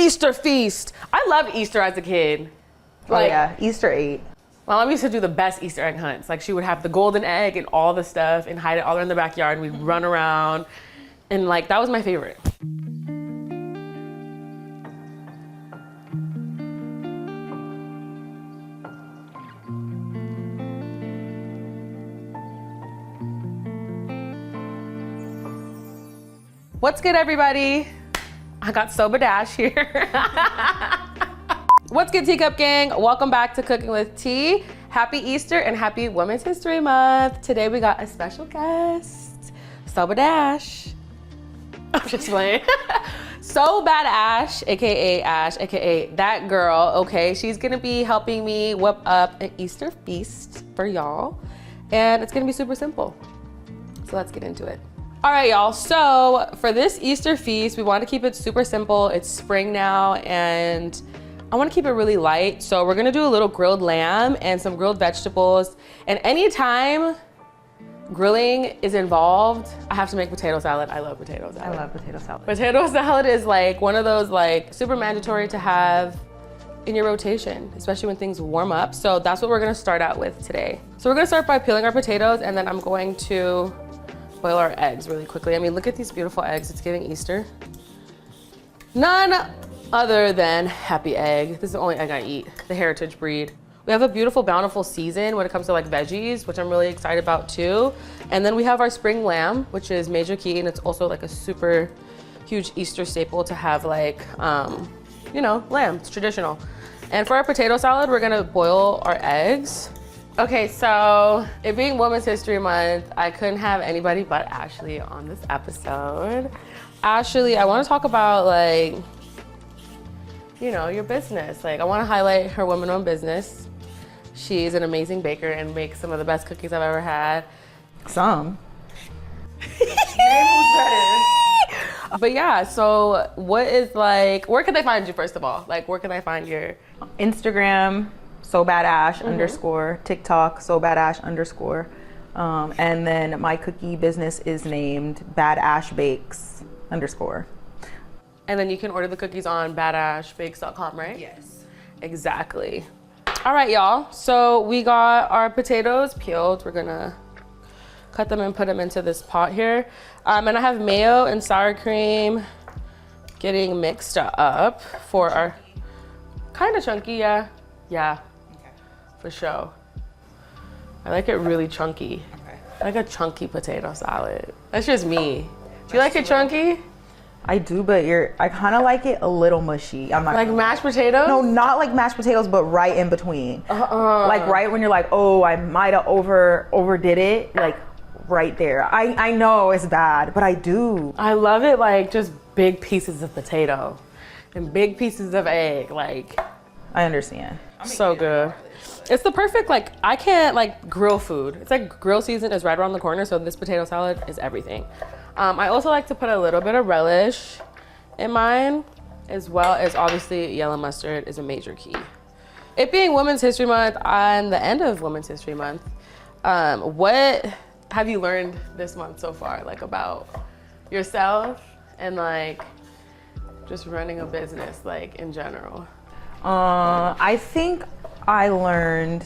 Easter feast. I loved Easter as a kid. Like, oh yeah, Easter 8. My mom used to do the best Easter egg hunts. Like she would have the golden egg and all the stuff and hide it all in the backyard. And we'd run around and like, that was my favorite. What's good, everybody? I got SoBadAshh here. What's good, Teacup Gang? Welcome back to Cooking with Tea. Happy Easter and happy Women's History Month. Today we got a special guest, SoBadAshh. I'm just playing. SoBadAshh, AKA Ash, AKA that girl, okay? She's gonna be helping me whip up an Easter feast for y'all. And it's gonna be super simple. So let's get into it. All right, y'all, so for this Easter feast, we want to keep it super simple. It's spring now, and I want to keep it really light. So we're gonna do a little grilled lamb and some grilled vegetables. And anytime grilling is involved, I have to make potato salad. I love potato salad. I love potato salad. Potato salad is like one of those like super mandatory to have in your rotation, especially when things warm up. So that's what we're gonna start out with today. So we're gonna start by peeling our potatoes, and then I'm going to boil our eggs really quickly. I mean, look at these beautiful eggs. It's giving Easter. None other than Happy Egg. This is the only egg I eat, the heritage breed. We have a beautiful, bountiful season when it comes to like veggies, which I'm really excited about too. And then we have our spring lamb, which is major key, and it's also like a super huge Easter staple to have like, you know, lamb, it's traditional. And for our potato salad, we're gonna boil our eggs. Okay, so it being Women's History Month, I couldn't have anybody but Ashley on this episode. Ashley, I want to talk about like, you know, your business. Like, I want to highlight her woman-owned business. She's an amazing baker and makes some of the best cookies I've ever had. Some. But yeah, so what is like, where can they find you first of all? Like, where can I find your Instagram, SoBadAshh _ TikTok, SoBadAshh _ and then my cookie business is named BadAshh Bakes _ And then you can order the cookies on badashbakes.com, right? Yes. Exactly. All right, y'all. So we got our potatoes peeled. We're gonna cut them and put them into this pot here. And I have mayo and sour cream getting mixed up for our, kind of chunky, yeah. Yeah. For sure. I like it really chunky. Okay. I like a chunky potato salad. That's just me. Do you like it chunky? I do, but I kind of like it a little mushy. I'm not like mashed potatoes? No, not like mashed potatoes, but right in between. Like right when you're like, oh, I might have overdid it. Like right there. I know it's bad, but I do. I love it like just big pieces of potato and big pieces of egg. Like, I understand. So good. It's the perfect, like, I can't like grill food. It's like grill season is right around the corner, so this potato salad is everything. I also like to put a little bit of relish in mine, as well as obviously yellow mustard is a major key. It being Women's History Month, on the end of Women's History Month, what have you learned this month so far, like about yourself and like just running a business, like in general? I think I learned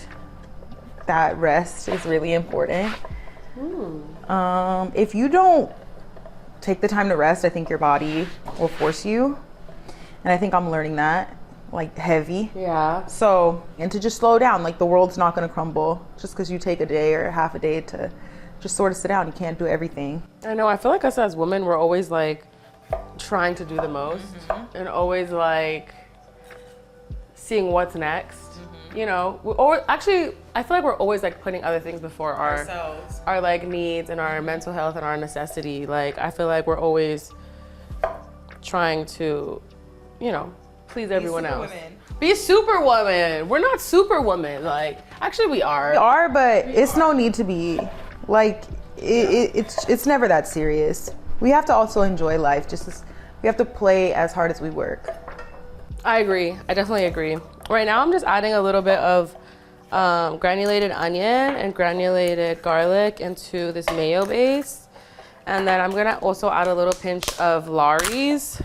that rest is really important. If you don't take the time to rest, I think your body will force you. And I think I'm learning that, like heavy. Yeah. So, and to just slow down, like the world's not gonna crumble just because you take a day or half a day to just sort of sit down. You can't do everything. I know, I feel like us as women, we're always like trying to do the most and always like seeing what's next, you know, or actually I feel like we're always like putting other things before our like needs and our mental health and our necessity. Like I feel like we're always trying to, you know, please everyone else. Be superwoman. We're not superwoman. Like actually we are. We are, but it's no need to be. Like it's never that serious. We have to also enjoy life. Just as, we have to play as hard as we work. I agree. I definitely agree. Right now, I'm just adding a little bit of granulated onion and granulated garlic into this mayo base. And then I'm gonna also add a little pinch of Lawry's.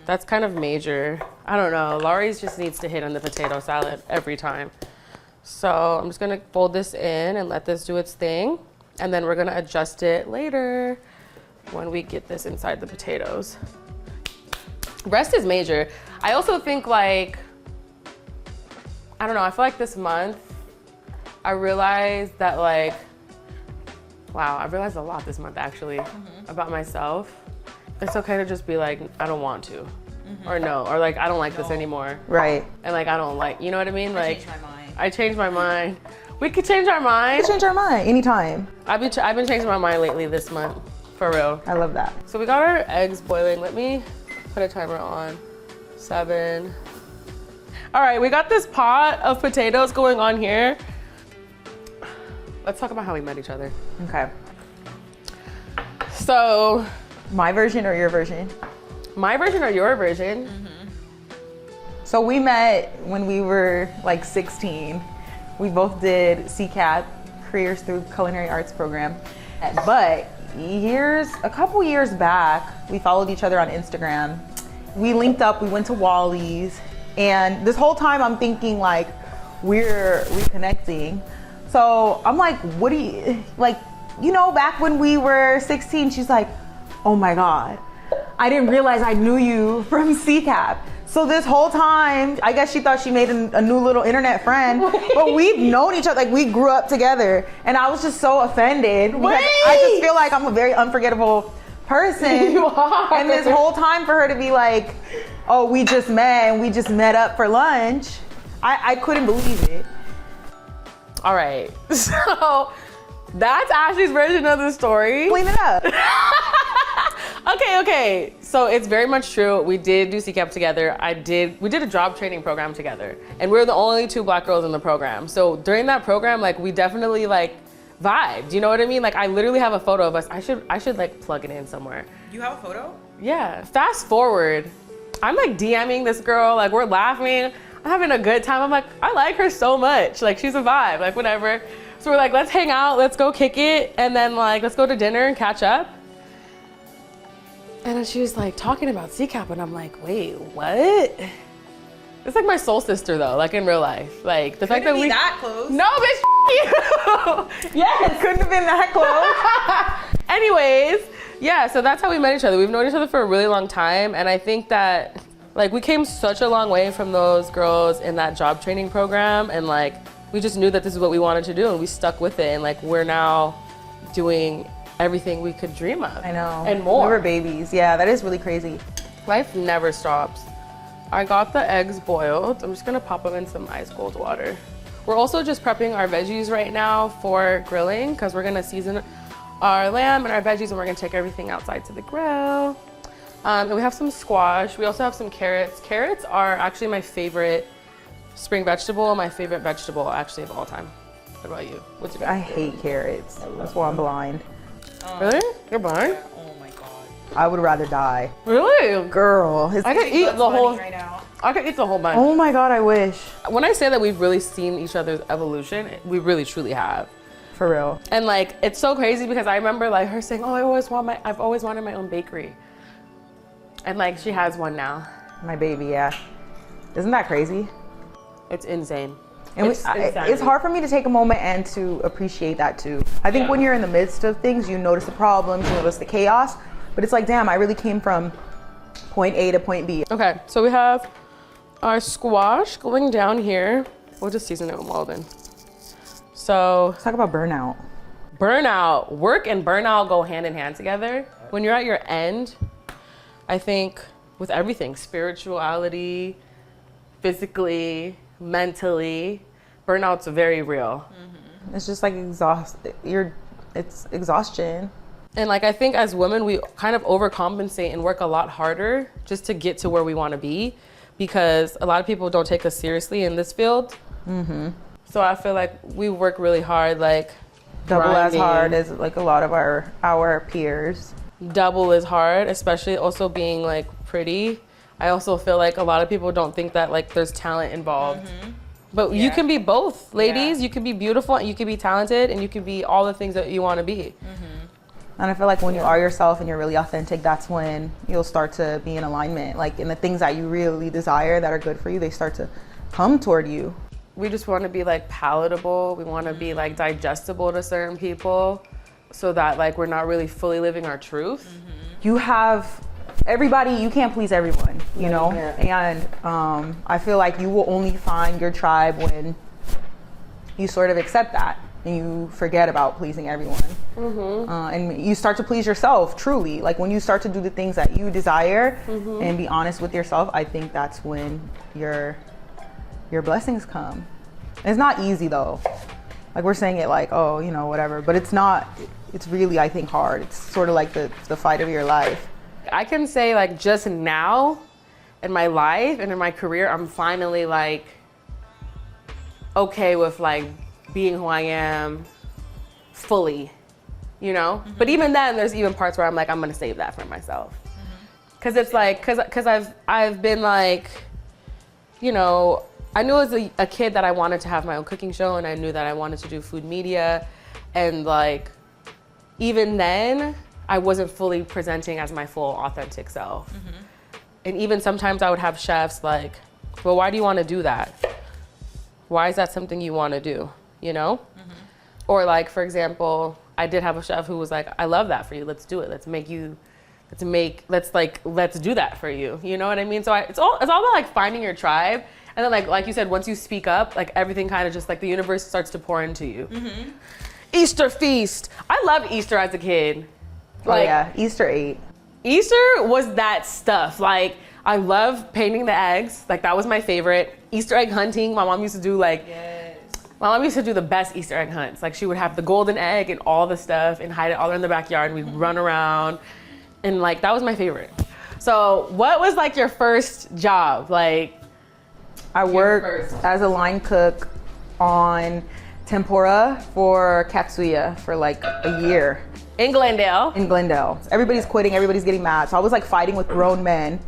That's kind of major. I don't know. Laurie's just needs to hit on the potato salad every time. So I'm just gonna fold this in and let this do its thing. And then we're gonna adjust it later when we get this inside the potatoes. Rest is major. I also think like, I don't know, I feel like this month, I realized that like, wow, I realized a lot this month actually about myself. It's okay to just be like, I don't want to, or no, or like, I don't like this anymore. Right. And like, I don't like, you know what I mean? Like, Changed my mind. I changed my mind. We could change our mind. We change our mind anytime. I've been changing my mind lately this month, for real. I love that. So we got our eggs boiling. Let me put a timer on. 7. All right, we got this pot of potatoes going on here. Let's talk about how we met each other. Okay. So, My version or your version? my version or your version? So we met when we were like 16. We both did CCAP, Careers Through Culinary Arts program. But a couple years back, we followed each other on Instagram. We linked up, we went to Wally's, and this whole time I'm thinking like, we're reconnecting. So I'm like, what do you, like, you know, back when we were 16, she's like, oh my God, I didn't realize I knew you from CCAP. So this whole time, I guess she thought she made a new little internet friend, but we've known each other, like we grew up together. And I was just so offended because I just feel like I'm a very unforgettable person. You are. And this whole time for her to be like, oh, we just met and we just met up for lunch. I couldn't believe it. All right, so that's Ashley's version of the story. Clean it up. Okay. So it's very much true. We did do CCAP together. We did a job training program together, and we were the only 2 Black girls in the program. So during that program, like we definitely like vibed. You know what I mean? Like I literally have a photo of us. I should like plug it in somewhere. You have a photo? Yeah. Fast forward, I'm like DMing this girl. Like we're laughing. I'm having a good time. I'm like, I like her so much. Like she's a vibe. Like whatever. So we're like, let's hang out. Let's go kick it, and then like let's go to dinner and catch up. And then she was like talking about CCAP, and I'm like, wait, what? It's like my soul sister though, like in real life. Like the fact that we that close. No, bitch, you. Yes, Couldn't have been that close. Anyways, yeah, so that's how we met each other. We've known each other for a really long time, and I think that like we came such a long way from those girls in that job training program, and like we just knew that this is what we wanted to do, and we stuck with it, and like we're now doing everything we could dream of. I know. And more. We were babies. Yeah, that is really crazy. Life never stops. I got the eggs boiled. I'm just gonna pop them in some ice cold water. We're also just prepping our veggies right now for grilling because we're gonna season our lamb and our veggies, and we're gonna take everything outside to the grill. And we have some squash. We also have some carrots. Carrots are actually my favorite spring vegetable, my favorite vegetable actually of all time. What about you? What's your I favorite? hate carrots. That's why I'm blind. Really? You're blind? Oh my God. I would rather die. Really? Girl. I could eat the whole. Right now. I could eat the whole bunch. Oh my God, I wish. When I say that we've really seen each other's evolution, we really truly have. For real. And like, it's so crazy because I remember like her saying, oh, I've always wanted my own bakery. And like, she has one now. My baby, yeah. Isn't that crazy? It's insane. And It's insanity. it's hard for me to take a moment and to appreciate that too. I think Yeah. when you're in the midst of things, you notice the problems, you notice the chaos, but it's like, damn, I really came from point A to point B. Okay, so we have our squash going down here. We'll just season it with Walden. So Let's talk about burnout. burnout, work and burnout go hand in hand together. When you're at your end, I think with everything, spirituality, physically, mentally, burnout's very real. It's just like it's exhaustion. And like, I think as women, we kind of overcompensate and work a lot harder just to get to where we want to be, because a lot of people don't take us seriously in this field. So I feel like we work really hard, like Double as grinding. hard as like a lot of our peers. Double as hard, especially also being like pretty. I also feel like a lot of people don't think that like there's talent involved. But you can be both, ladies. Yeah. You can be beautiful and you can be talented and you can be all the things that you want to be. And I feel like when you are yourself and you're really authentic, that's when you'll start to be in alignment. Like, in the things that you really desire that are good for you, they start to come toward you. We just want to be like palatable. We want to be like digestible to certain people so that like we're not really fully living our truth. You have everybody, you can't please everyone, you know? And I feel like you will only find your tribe when you sort of accept that and you forget about pleasing everyone. And you start to please yourself, truly. Like, when you start to do the things that you desire and be honest with yourself, I think that's when your blessings come. It's not easy though. Like, we're saying it like, oh, you know, whatever, but it's not. It's really, I think, hard. It's sort of like the fight of your life. I can say like just now in my life and in my career, I'm finally like okay with like being who I am fully, you know? But even then, there's even parts where I'm like, I'm gonna save that for myself. Cause it's like, cause I've been like, you know, I knew as a kid that I wanted to have my own cooking show, and I knew that I wanted to do food media. And like, even then, I wasn't fully presenting as my full authentic self. And even sometimes I would have chefs like, well, why do you want to do that? Why is that something you want to do? You know? Or like, for example, I did have a chef who was like, I love that for you. Let's do it. Let's do that for you. You know what I mean? So it's all about like finding your tribe. And then like you said, once you speak up, like everything kind of just like the universe starts to pour into you. Easter feast. I loved Easter as a kid. Like, oh yeah, Easter 8. Easter was that stuff. Like, I love painting the eggs. Like, that was my favorite. Easter egg hunting. My mom used to do like, my mom used to do the best Easter egg hunts. Like, she would have the golden egg and all the stuff and hide it all in the backyard. And we'd run around. And like, that was my favorite. So what was like your first job? Like, I worked as a line cook on tempura for Katsuya for like a year. in Glendale. In Glendale. Everybody's quitting, everybody's getting mad. So I was like fighting with grown men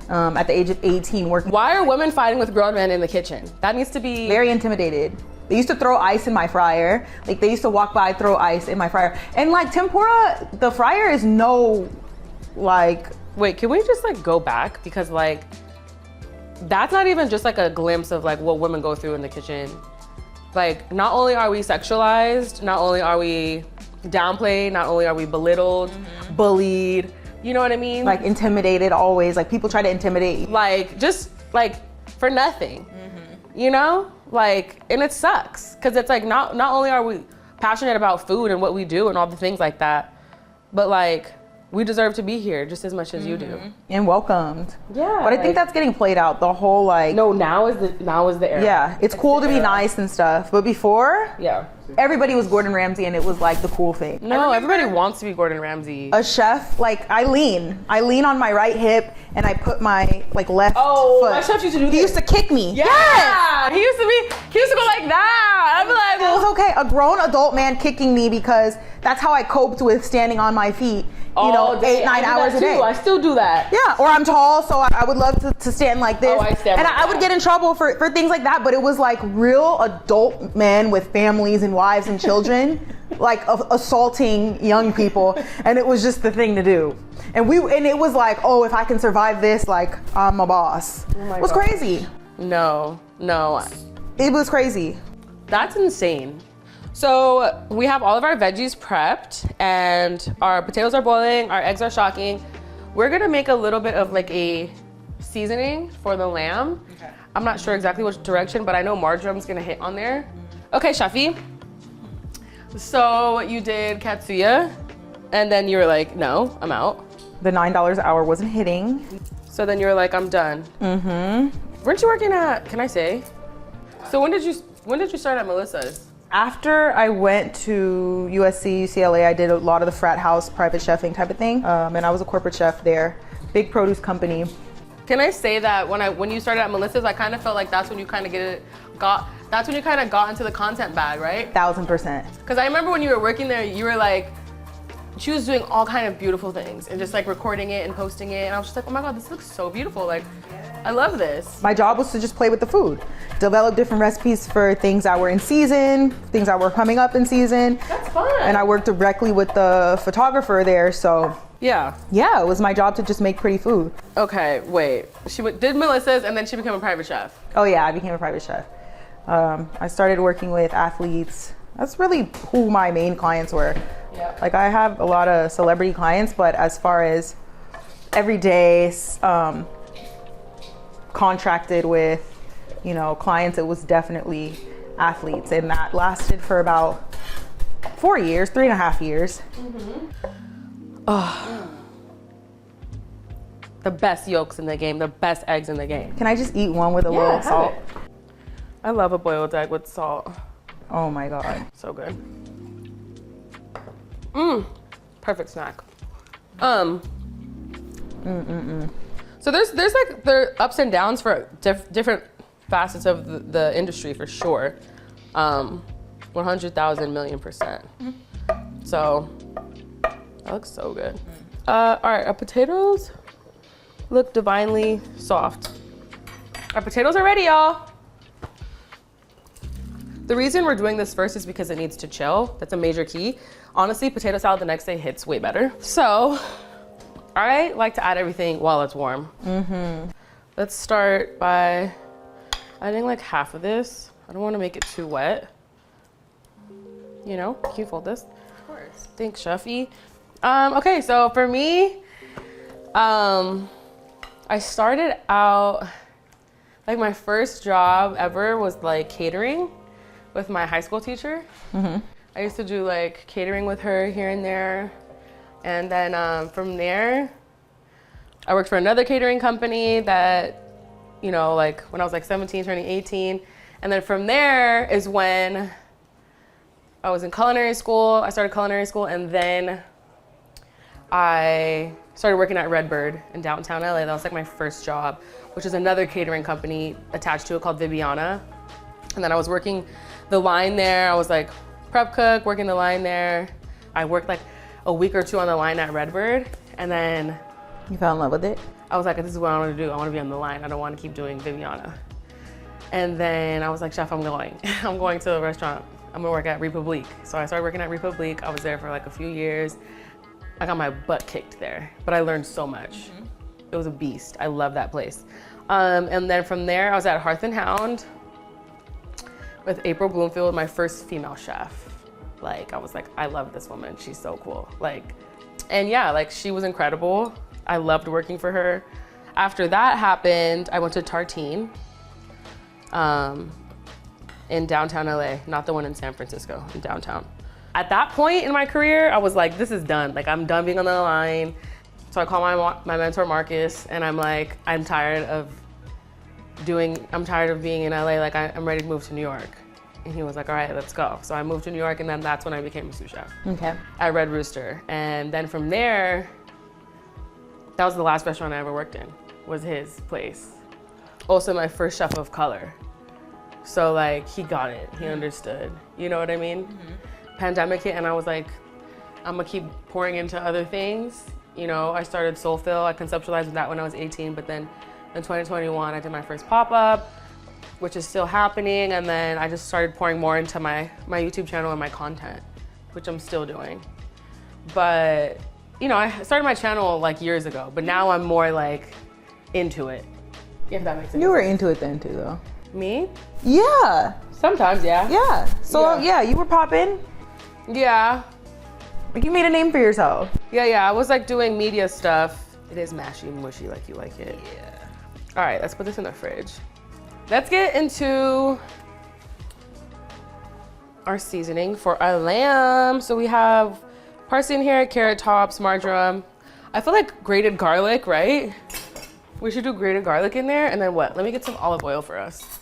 at the age of 18 working. Why are women fighting with grown men in the kitchen? That needs to be... Very intimidated. They used to throw ice in my fryer. Like, they used to walk by, throw ice in my fryer. And like tempura, the fryer is no, like... Wait, can we just like go back? Because like, that's not even just like a glimpse of like what women go through in the kitchen. Like, not only are we sexualized, not only are we downplayed, not only are we belittled, bullied, you know what I mean? Like intimidated always, like people try to intimidate. Like, just like for nothing, you know? Like, and it sucks. Cause it's like, not only are we passionate about food and what we do and all the things like that, but like, we deserve to be here just as much as you do. And welcomed. Yeah. But I think that's getting played out, the whole like... No, now is the era. Yeah, it's cool to be nice and stuff. But before, Yeah. everybody was Gordon Ramsay and it was like the cool thing. No, everybody wants to be Gordon Ramsay. A chef, like I lean on my right hip and I put my like left foot. My chef used to do this. He used to kick me. Yeah. Yes! He used to go like that. I'd be like, It was okay. A grown adult man kicking me because that's how I coped with standing on my feet. You know, 8-9 hours a day. I still do that. Yeah, or I'm tall, so I would love to stand like this. Oh, I stand and like I would that. get in trouble for things like that, but it was like real adult men with families and wives and children, like assaulting young people, and it was just the thing to do. And it was like, oh, if I can survive this, like I'm a boss. It was crazy. No. It was crazy. That's insane. So we have all of our veggies prepped and our potatoes are boiling, our eggs are shocking. We're gonna make a little bit of like a seasoning for the lamb. Okay. I'm not sure exactly which direction, but I know marjoram's gonna hit on there. Okay, Shafi. So you did Katsuya and then you were like, no, I'm out. The $9 an hour wasn't hitting. So then you were like, I'm done. Weren't you working at, can I say? So when did you start at Melissa's? After I went to USC, UCLA, I did a lot of the frat house, private chefing type of thing. And I was a corporate chef there, big produce company. Can I say that when you started at Melissa's, I kind of felt like that's when you kind of got into the content bag, right? 1000%. Because I remember when you were working there, you were like, she was doing all kind of beautiful things and just like recording it and posting it. And I was just like, oh my God, this looks so beautiful. Like, I love this. My job was to just play with the food, develop different recipes for things that were in season, things that were coming up in season. That's fun. And I worked directly with the photographer there, so yeah, it was my job to just make pretty food. Okay, wait. She did Melissa's and then she became a private chef. Oh yeah, I became a private chef. I started working with athletes. That's really who my main clients were. Yeah. Like I have a lot of celebrity clients, but as far as everyday contracted with, you know, clients, it was definitely athletes, and that lasted for about 4 years, 3.5 years. Oh, the best yolks in the game, the best eggs in the game. Can I just eat one with a little salt? I love a boiled egg with salt. Oh my God. So good. Perfect snack. So there's like there are ups and downs for different facets of the industry for sure. 100,000 million %. So that looks so good. All right, our potatoes look divinely soft. Our potatoes are ready, y'all. The reason we're doing this first is because it needs to chill. That's a major key. Honestly, potato salad the next day hits way better. So I like to add everything while it's warm. Let's start by adding like half of this. I don't want to make it too wet. You know, can you fold this? Of course. Thanks, Chefy. Okay, so for me, I started out, like my first job ever was like catering with my high school teacher. I used to do like catering with her here and there. And then from there, I worked for another catering company that, you know, like when I was like 17, turning 18. And then from there is when I was in culinary school. I started culinary school, and then I started working at Redbird in downtown LA. That was like my first job, which is another catering company attached to it called Viviana. And then I was working the line there. I was like prep cook, working the line there. I worked like a week or two on the line at Redbird, and then You fell in love with it? I was like, this is what I want to do. I want to be on the line. I don't want to keep doing Viviana. And then I was like, chef, I'm going. I'm going to a restaurant. I'm gonna work at Republique. So I started working at Republique. I was there for like a few years. I got my butt kicked there, but I learned so much. It was a beast. I love that place. And then from there, I was at Hearth and Hound with April Bloomfield, my first female chef. Like, I was like, I love this woman. She's so cool. Like, and yeah, like she was incredible. I loved working for her. After that happened, I went to Tartine in downtown LA, not the one in San Francisco, in downtown. At that point in my career, I was like, this is done. Like, I'm done being on the line. So I call my mentor, Marcus, and I'm like, I'm tired of being in LA. Like, I'm ready to move to New York. And he was like, all right, let's go. So I moved to New York, and then that's when I became a sous chef. Okay. At Red Rooster. And then from there, that was the last restaurant I ever worked in, was his place. Also my first chef of color. So like, he got it, he understood. You know what I mean? Pandemic hit, and I was like, I'm gonna keep pouring into other things. You know, I started Soulfill. I conceptualized that when I was 18, but then in 2021, I did my first pop-up, which is still happening. And then I just started pouring more into my YouTube channel and my content, which I'm still doing. But, you know, I started my channel like years ago, but now I'm more like into it. If that makes sense. You were into it then too, though. Me? Yeah. Sometimes, yeah. Yeah. So yeah, you were popping. Yeah. Like, you made a name for yourself. Yeah. I was like doing media stuff. It is mashy and mushy like you like it. Yeah. All right, let's put this in the fridge. Let's get into our seasoning for our lamb. So we have parsley in here, carrot tops, marjoram. I feel like grated garlic, right? We should do grated garlic in there, and then what? Let me get some olive oil for us.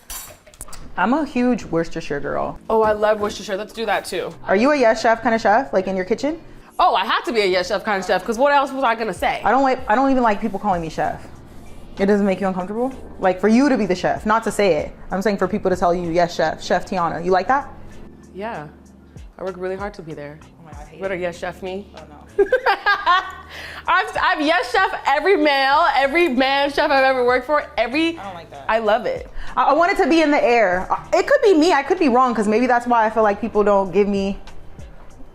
I'm a huge Worcestershire girl. Oh, I love Worcestershire. Let's do that too. Are you a yes chef kind of chef, like in your kitchen? Oh, I have to be a yes chef kind of chef, because what else was I gonna say? I don't even like people calling me chef. It doesn't make you uncomfortable? Like, for you to be the chef, not to say it. I'm saying for people to tell you, yes chef, Chef Tiana. You like that? Yeah, I work really hard to be there. Oh my God, I hate Better yes chef me. it. Oh no. I've yes chef every man chef I've ever worked for. I don't like that. I love it. I want it to be in the air. It could be me. I could be wrong because maybe that's why I feel like people don't give me,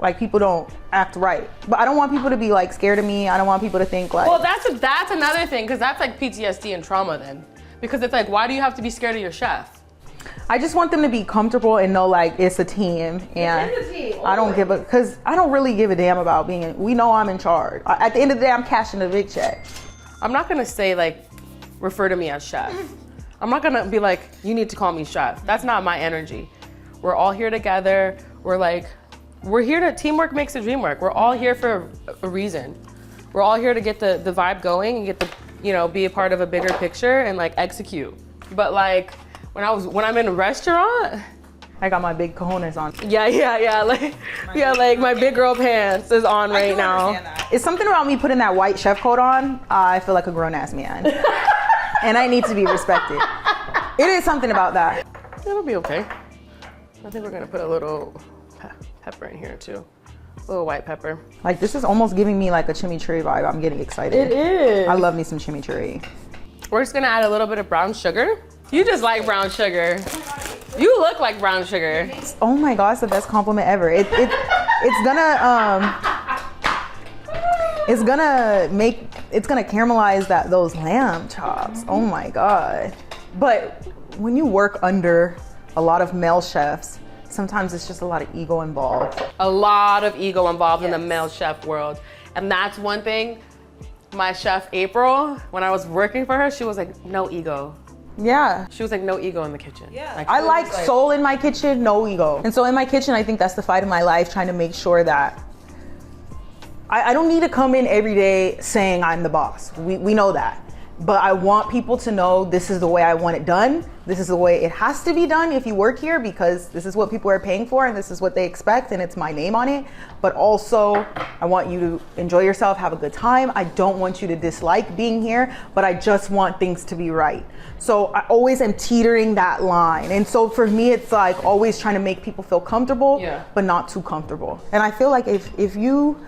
like people don't act right. But I don't want people to be like scared of me. I don't want people to think like. Well, that's another thing because that's like PTSD and trauma then. Because it's like, why do you have to be scared of your chef? I just want them to be comfortable and know like it's a team, and It's a team, I don't because I don't really give a damn about being. We know I'm in charge. At the end of the day, I'm cashing a big check. I'm not gonna say like, refer to me as chef. I'm not gonna be like, you need to call me chef. That's not my energy. We're all here together. We're here to, teamwork makes the dream work. We're all here for a reason. We're all here to get the vibe going and get the, be a part of a bigger picture and like execute. But like, when I'm in a restaurant, I got my big cojones on. yeah, like my big girl pants is on right now. It's something about me putting that white chef coat on. I feel like a grown ass man, and I need to be respected. It is something about that. It'll be okay. I think we're gonna put a little pepper in here too. A little white pepper. Like this is almost giving me like a chimichurri vibe. I'm getting excited. It is. I love me some chimichurri. We're just gonna add a little bit of brown sugar. You just like brown sugar. You look like brown sugar. Oh my God, it's the best compliment ever. It's gonna caramelize those lamb chops. Oh my God. But when you work under a lot of male chefs, sometimes it's just a lot of ego involved. A lot of ego involved in the Yes. male chef world. And that's one thing, my chef April, when I was working for her, she was like, no ego. Yeah. She was like, no ego in the kitchen. Yeah. Like, I she was like just soul in my kitchen, no ego. And so in my kitchen, I think that's the fight of my life, trying to make sure that I don't need to come in every day saying I'm the boss. We know that. But I want people to know this is the way I want it done. This is the way it has to be done if you work here, because this is what people are paying for and this is what they expect and it's my name on it. But also, I want you to enjoy yourself, have a good time. I don't want you to dislike being here, but I just want things to be right. So I always am teetering that line. And so for me, it's like always trying to make people feel comfortable, but not too comfortable. And I feel like if you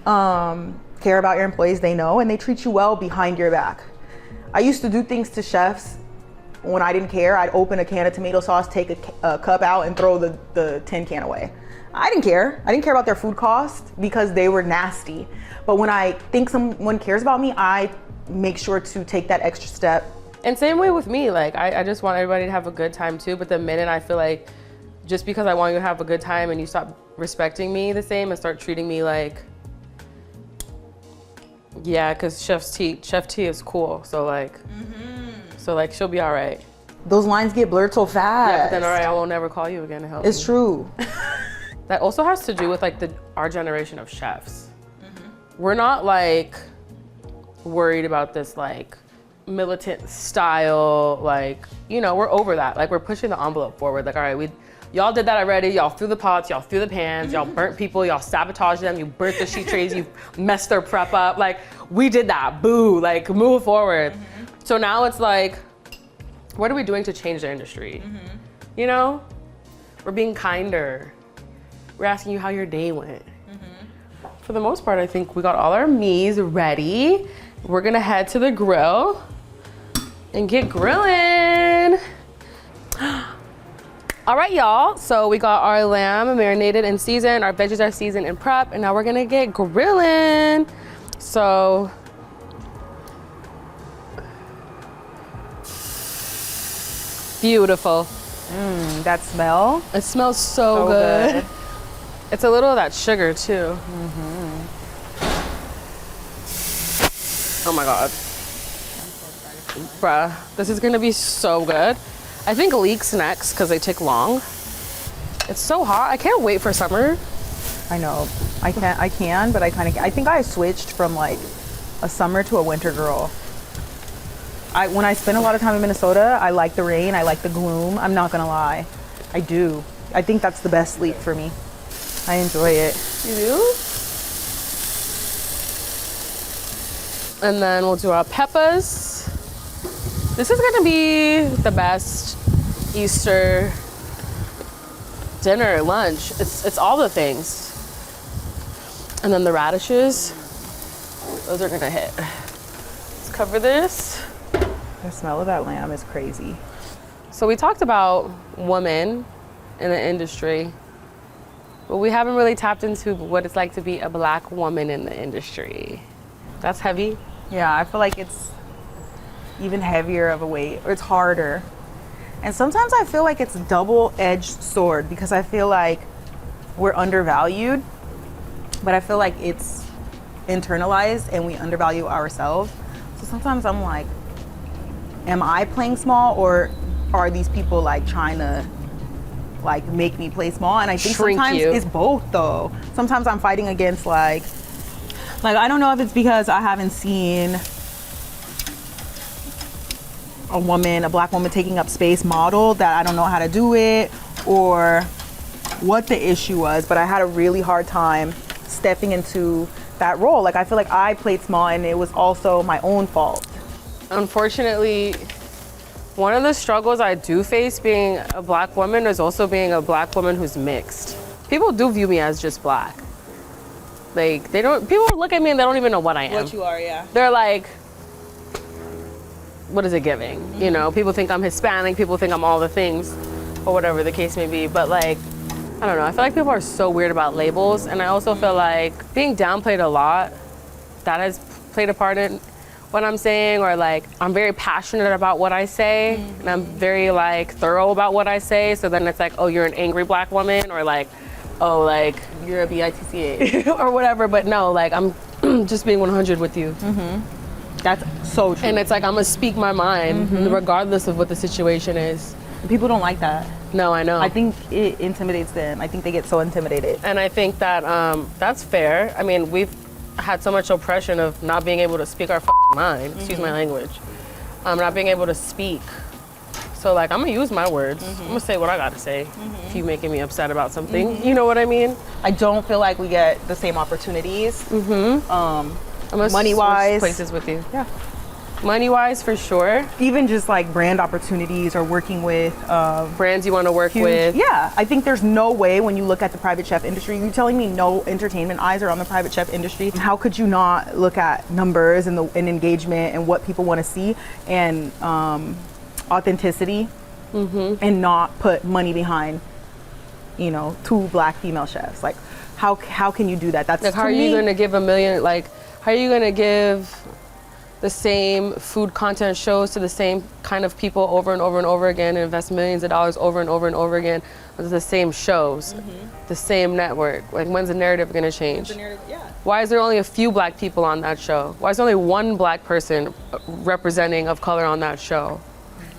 care about your employees, they know, and they treat you well behind your back. I used to do things to chefs when I didn't care. I'd open a can of tomato sauce, take a cup out and throw the tin can away. I didn't care. I didn't care about their food cost because they were nasty. But when I think someone cares about me, I make sure to take that extra step. And same way with me, like I just want everybody to have a good time too. But the minute I feel like just because I want you to have a good time and you stop respecting me the same and start treating me like, yeah, because Chef T is cool. So like, she'll be all right. Those lines get blurred so fast. Yeah, but then all right, I won't never call you again to help It's you. true. That also has to do with like our generation of chefs. We're not like worried about this like militant style, like, we're over that. Like we're pushing the envelope forward. Like, all right, y'all did that already. Y'all threw the pots, y'all threw the pans, y'all burnt people, y'all sabotaged them, you burnt the sheet trays, you messed their prep up. Like we did that, boo, like move forward. So now it's like, what are we doing to change the industry? We're being kinder. We're asking you how your day went. For the most part, I think we got all our meats ready. We're gonna head to the grill and get grilling. All right, y'all. So we got our lamb marinated and seasoned. Our veggies are seasoned and prepped, and now we're gonna get grilling. So beautiful. That smell. It smells so good. It's a little of that sugar too. Oh my God. Bruh, this is gonna be so good. I think leeks next because they take long. It's so hot. I can't wait for summer. I know. I can, but I think I switched from like a summer to a winter girl. When I spend a lot of time in Minnesota, I like the rain, I like the gloom. I'm not gonna lie. I do. I think that's the best sleep for me. I enjoy it. You do? And then we'll do our peppers. This is gonna be the best Easter dinner, lunch. It's all the things. And then the radishes, those are gonna hit. Let's cover this. The smell of that lamb is crazy. So we talked about women in the industry, but we haven't really tapped into what it's like to be a Black woman in the industry. That's heavy. Yeah, I feel like it's even heavier of a weight, or it's harder. And sometimes I feel like it's a double-edged sword because I feel like we're undervalued, but I feel like it's internalized and we undervalue ourselves. So sometimes I'm like, am I playing small, or are these people like trying to like make me play small? And I think Shrink sometimes you. it's both though. Sometimes I'm fighting against like I don't know if it's because I haven't seen a Black woman taking up space model, that I don't know how to do it, or what the issue was, but I had a really hard time stepping into that role. Like I feel like I played small and it was also my own fault. Unfortunately, one of the struggles I do face being a Black woman is also being a Black woman who's mixed. People do view me as just Black. Like people look at me and they don't even know what I am. What you are, yeah. They're like, what is it giving? Mm-hmm. You know, people think I'm Hispanic, people think I'm all the things, or whatever the case may be. But like, I don't know, I feel like people are so weird about labels. And I also feel like being downplayed a lot, that has played a part in what I'm saying, or like, I'm very passionate about what I say, and I'm very like thorough about what I say. So then it's like, oh, you're an angry Black woman, or like, oh, like You're a BITCA. or whatever. But no, like I'm just being 100 with you. That's so true. And it's like, I'm gonna speak my mind regardless of what the situation is. People don't like that. No, I know. I think it intimidates them. I think they get so intimidated. And I think that that's fair. I mean, we've had so much oppression of not being able to speak our mind, excuse my language, not being able to speak. So like, I'm gonna use my words. I'm gonna say what I gotta say. If you making me upset about something, you know what I mean? I don't feel like we get the same opportunities. I'm gonna Money-wise. switch places with you. Yeah. Money-wise, for sure. Even just like brand opportunities or working with Brands you want to work huge, with. yeah, I think there's no way when you look at the private chef industry, you're telling me no entertainment eyes are on the private chef industry. How could you not look at numbers and engagement and what people want to see, and authenticity, and not put money behind, you know, 2 Black female chefs? Like, how can you do that? That's Like, how to are you me, going to give a million, like, how are you going to give the same food content shows to the same kind of people over and over and over again, and invest millions of dollars over and over and over again with the same shows, the same network? Like, when's the narrative going to change? Why is there only a few Black people on that show? Why is there only one Black person representing of color on that show?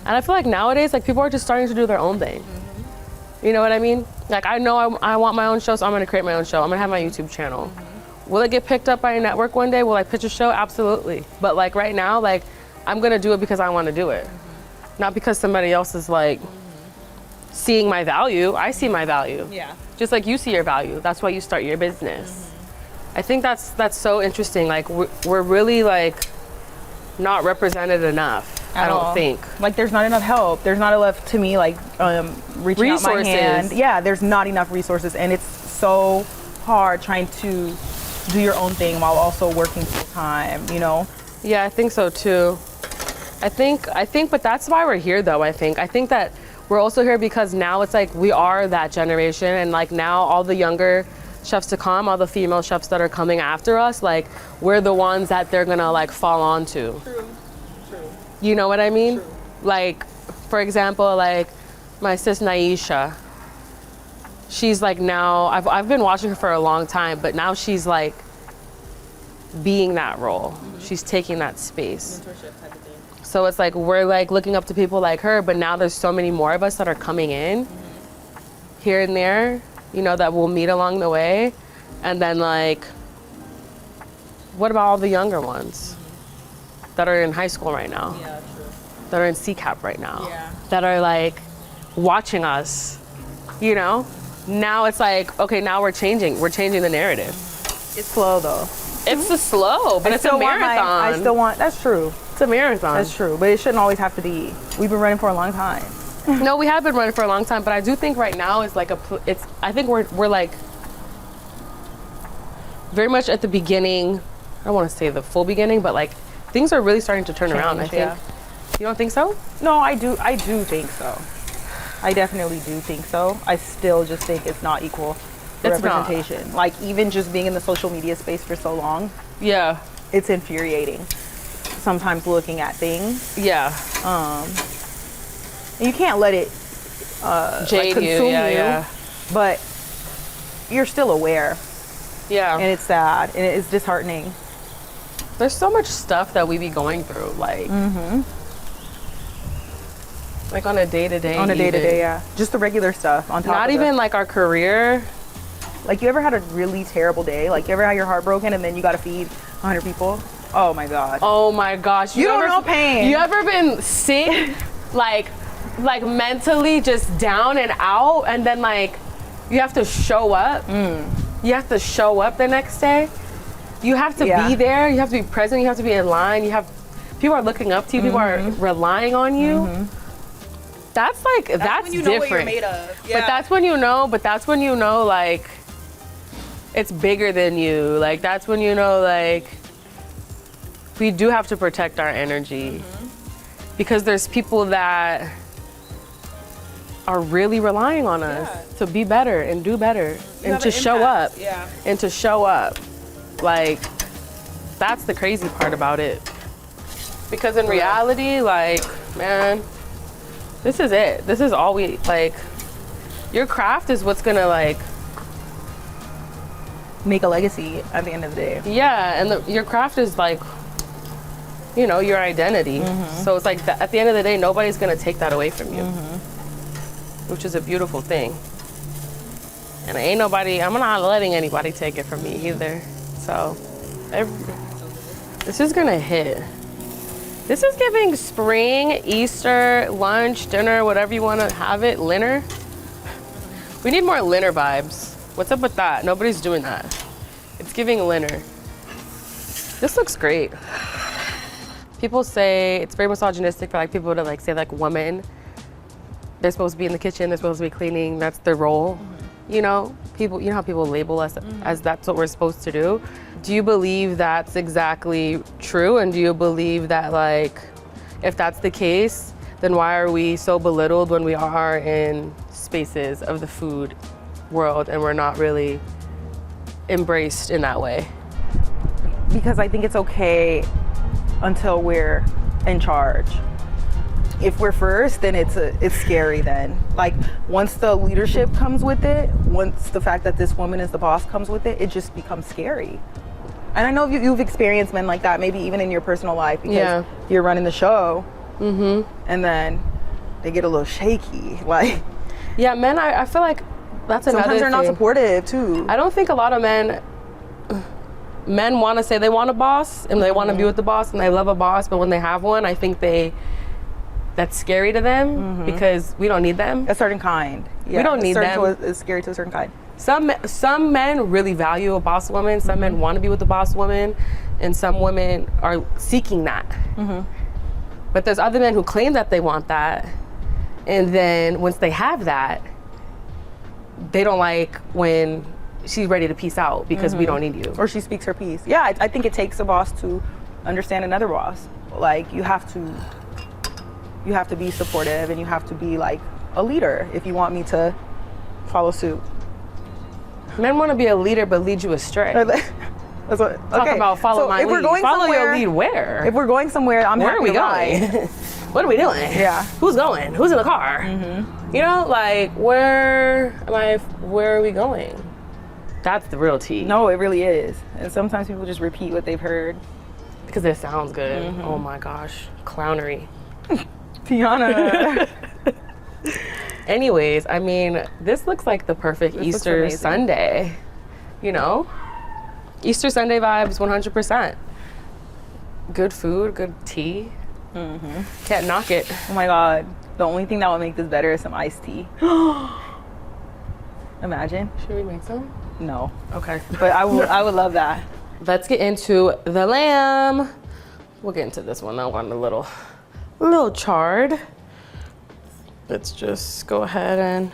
And I feel like nowadays, like, people are just starting to do their own thing. You know what I mean? Like, I know I want my own show, so I'm going to create my own show. I'm going to have my YouTube channel. Will it get picked up by a network one day? Will I pitch a show? Absolutely. But like right now, like, I'm gonna do it because I want to do it. Not because somebody else is like seeing my value. I see my value. Yeah. Just like you see your value. That's why you start your business. I think that's so interesting. Like we're really like not represented enough. I don't think. Like, there's not enough help. There's not enough, to me, like reaching out my hand. Yeah, there's not enough resources, and it's so hard trying to do your own thing while also working full time, you know? Yeah, I think so too. I think, but that's why we're here though, I think that we're also here because now it's like we are that generation, and like now all the younger chefs to come, all the female chefs that are coming after us, like we're the ones that they're gonna like fall onto. True. You know what I mean? True. Like, for example, like my sis Naisha, she's like now, I've been watching her for a long time, but now she's like being that role. She's taking that space. Mentorship type of thing. So it's like we're like looking up to people like her, but now there's so many more of us that are coming in here and there, you know, that we'll meet along the way. And then like, what about all the younger ones that are in high school right now? Yeah, true. That are in CCAP right now? Yeah. That are like watching us, you know? Now it's like, okay, now we're changing the narrative. It's slow though. It's slow, but it's a marathon. I still want, that's true. It's a marathon. That's true, but it shouldn't always have to be. We've been running for a long time. No, we have been running for a long time, but I do think right now is like I think we're like, very much at the beginning. I don't want to say the full beginning, but like things are really starting to turn around, I think. Yeah. You don't think so? No, I do think so. I definitely do think so. I still just think it's not equal representation. Like even just being in the social media space for so long, Yeah. it's infuriating. Sometimes looking at things, Yeah. and you can't let it Jade consume you. Yeah. but you're still aware, Yeah. and it's sad and it's disheartening. There's so much stuff that we be going through, like, like on a day-to-day. On a day-to-day, yeah. Just the regular stuff on top Not of even like our career. like, you ever had a really terrible day? Like, you ever had your heart broken and then you got to feed 100 people? Oh my God. Oh my gosh. You don't know pain. You ever been sick, like mentally just down and out, and then like you have to show up? You have to show up the next day. You have to be there. You have to be present. You have to be in line. People are looking up to you. People are relying on you. That's like, that's when you know different. what you're made of. Yeah. But that's when you know, like, it's bigger than you. Like, that's when you know, like, we do have to protect our energy. Because there's people that are really relying on us to be better and do better and to show up. And to show up. Like, that's the crazy part about it. Because in reality, like, man, this is it. This is all we, like, your craft is what's gonna, like, Make a legacy at the end of the day. yeah, and your craft is like, you know, your identity. So it's like, at the end of the day, nobody's gonna take that away from you, which is a beautiful thing. And I'm not letting anybody take it from me either. So, this is gonna hit. This is giving spring, Easter, lunch, dinner, whatever you wanna have it, linner. We need more linner vibes. What's up with that? Nobody's doing that. It's giving linner. This looks great. People say it's very misogynistic for like people to like say like women, they're supposed to be in the kitchen, they're supposed to be cleaning, that's their role. You know, people, you know how people label us as that's what we're supposed to do. Do you believe that's exactly true? And do you believe that, like, if that's the case, then why are we so belittled when we are in spaces of the food world and we're not really embraced in that way? Because I think it's okay until we're in charge. If we're first, then it's scary then. Like, once the leadership comes with it, once the fact that this woman is the boss comes with it, it just becomes scary. And I know you've experienced men like that, maybe even in your personal life, because you're running the show, and then they get a little shaky. Like, yeah, men, I feel like that's another thing. Sometimes they're not supportive too. I don't think a lot of men want to say they want a boss and they want to be with the boss and they love a boss, but when they have one, I think that's scary to them because we don't need them. A certain kind. Yeah, we don't need them. It's scary to a certain kind. Some men really value a boss woman. Some men want to be with the boss woman, and some women are seeking that. But there's other men who claim that they want that, and then once they have that, they don't like when she's ready to peace out because we don't need you. Or she speaks her piece. Yeah, I think it takes a boss to understand another boss. Like, you have to be supportive, and you have to be like a leader if you want me to follow suit. Men want to be a leader but lead you astray. That's what, Talk about follow my lead. We're going follow somewhere, your lead where? If we're going somewhere, where are we going? What are we doing? Yeah. Who's going? Who's in the car? You know, like, where are we going? That's the real tea. No, it really is. And sometimes people just repeat what they've heard. Because it sounds good. Oh my gosh. Clownery. Tiana. Anyways, I mean, this looks like the perfect Easter Sunday. You know? Easter Sunday vibes 100%. Good food, good tea. Can't knock it. Oh my God. The only thing that would make this better is some iced tea. Imagine. Should we make some? No. Okay. But I would love that. Let's get into the lamb. We'll get into this one. That one a little charred. Let's just go ahead and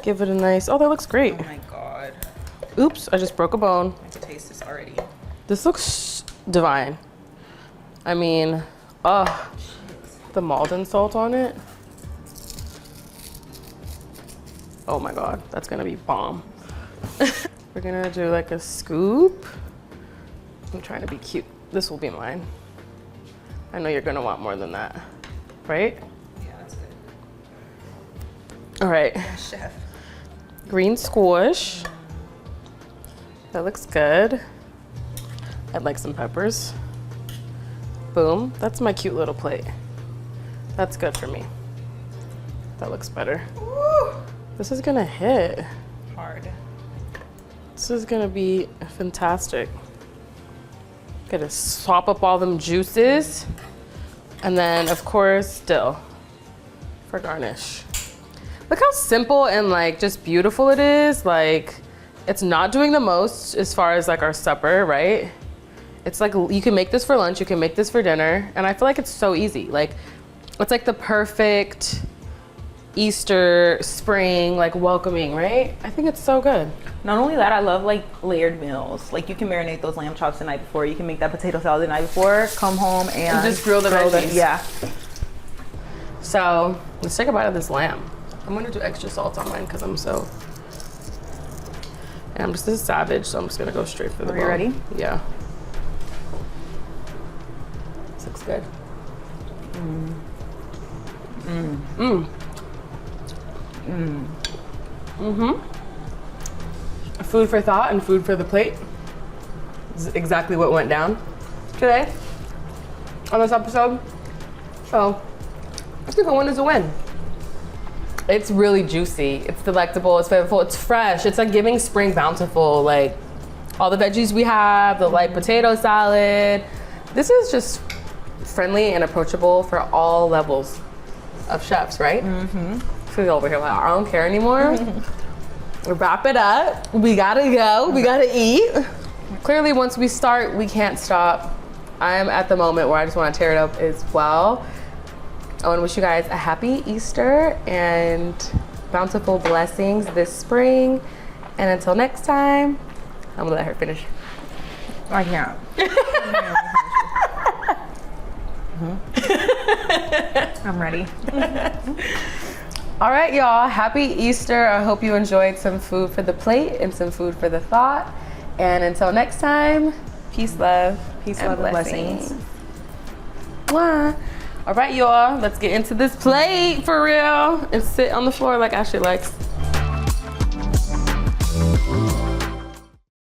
give it a nice, oh, that looks great. Oh my God. Oops, I just broke a bone. I can taste this already. This looks divine. I mean, the Malden salt on it. Oh my God, that's gonna be bomb. We're gonna do like a scoop. I'm trying to be cute. This will be mine. I know you're gonna want more than that, right? Yeah, that's good. All right. Yeah, chef. Green squash. That looks good. I'd like some peppers. Boom. That's my cute little plate. That's good for me. That looks better. Woo! This is gonna hit. Hard. This is gonna be fantastic. Gotta swap up all them juices. And then of course, dill for garnish. Look how simple and like just beautiful it is. Like it's not doing the most as far as like our supper, right? It's like, you can make this for lunch, you can make this for dinner. And I feel like it's so easy. Like it's like the perfect Easter, spring, like welcoming, right? I think it's so good. Not only that, I love like layered meals. Like you can marinate those lamb chops the night before. You can make that potato salad the night before. Come home and just grill the veggies. Yeah. So let's take a bite of this lamb. I'm gonna do extra salt on mine because I'm so. And I'm just a savage, so I'm just gonna go straight for the bone. Are you ready? Yeah. This looks good. Food for thought and food for the plate. This is exactly what went down today on this episode. So I think a win is a win. It's really juicy. It's delectable. It's flavorful. It's fresh. It's like giving spring bountiful. Like all the veggies we have, the light potato salad. This is just friendly and approachable for all levels of chefs, right? Feel over here like I don't care anymore. Wrap it up. We gotta go. We gotta eat. Clearly, once we start, we can't stop. I'm at the moment where I just want to tear it up as well. I want to wish you guys a happy Easter and bountiful blessings this spring. And until next time, I'm gonna let her finish. I can't. I'm ready. All right, y'all. Happy Easter. I hope you enjoyed some food for the plate and some food for the thought. And until next time, peace, love, Peace, love, and blessings. Mwah. All right, y'all. Let's get into this plate for real and sit on the floor like Ashley likes.